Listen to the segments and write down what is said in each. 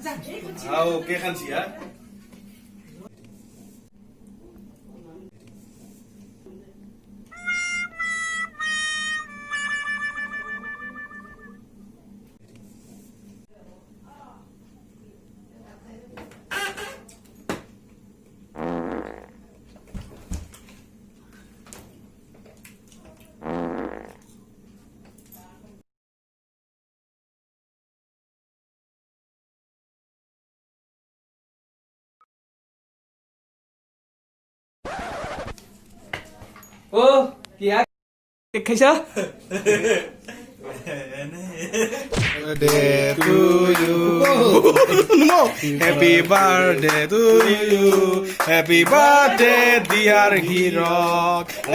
Oke kan sih ya. Oh, kia খাইছা? Birthday to you. No. Happy birthday to you. Happy birthday, dear hero.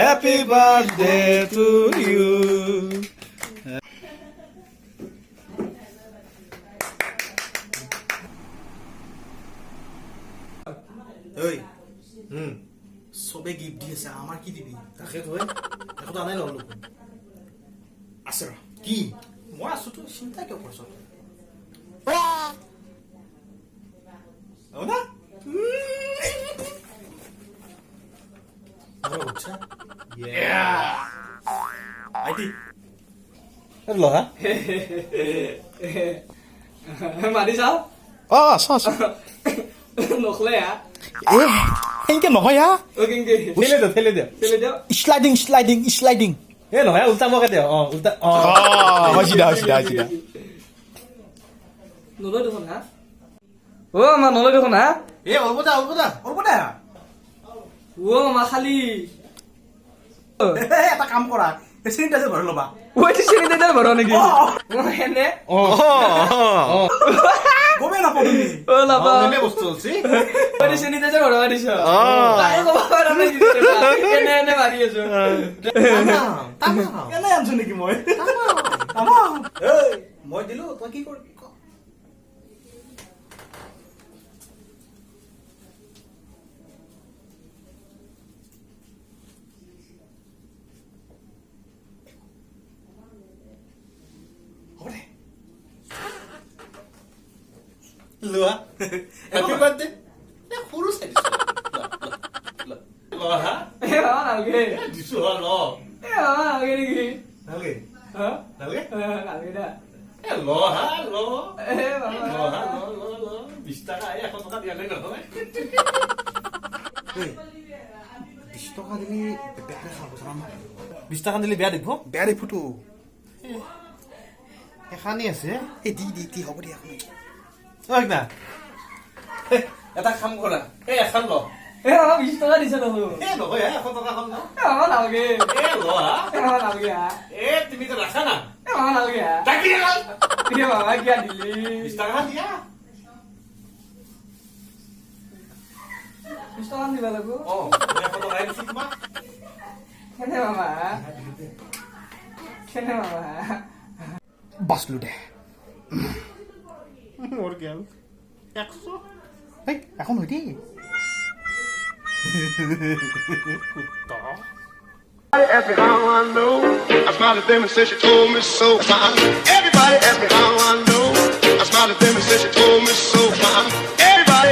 Happy birthday to you. Oi. সবে gift দিয়েছে আমার কি দিবি তাকে তো এখন আনাই ললো আছে কি মই আছো তো চিন্তা কিয় করছ না আচ্ছা ইয়া আইটি Lo ha? মাৰি চাও Oh, sos. নখলে হা Enke নহয় ha? ও কিংকে Tele dia. চলে যাও Sliding. নহয় উল্টা মকে দে উল্টা হসিদা. নলয় দেখোন হা ও মা নলয় দেখোন হা এ অল্প দা ও মা খালি এটা কাম কৰা সেনিটাইজাৰ ভৰাই লবা ওইটি সেনিটাইজাৰ ভরা নাকি ও হেনে গমে নাপাও তুমি ও লাবা নেমে বস্তু আছে ওইটি সেনিটাইজাৰ ভৰা দিছ তাই কব পাৰা নাই এনে এনে মাৰি আছো তামা কেনে আনছো নেকি মই তামা এই মই দিলো তই কি কৰিবি Lua. Happy birthday. Ya kurus aja. Lo ha? mama nalge Disu lo. mama nalge niki Nalge. ha Nalge? nalge da Lo ha, lo. mama Lo ha, lo. 20 টাকা আই 100 টাকা দিয়া নাই নহয়। এই 20 টাকা দিলি বেয়া খাব জানা 20 টাকা দিলি বেয়া দেখব বেয়া দেখো তো এখানি আছে এই দি হ'ব দিয়া এখন ঐ না এটা কাম কৰা এই এখন ল mama 20 টাকা দিছ নহ এই নহয় 100 টাকা খাম না mama nalge এই ল হা mama nalge ha এই তুমি তো রাখা না mama nalge ha তাকি গেল কিরে mama কিয়া দিলি 20 টাকা দিয়া 20 টাকা দিবা লাগো ও 100 টাকা দিছি তোমাক কেনে mama কেনে mama বাসলু দে মোর গেল 100 এই এখন হইতি Ask me how I know. I smiled at them and said she told me so. Everybody ask me how I know. I smiled at them and said she told me so. Everybody.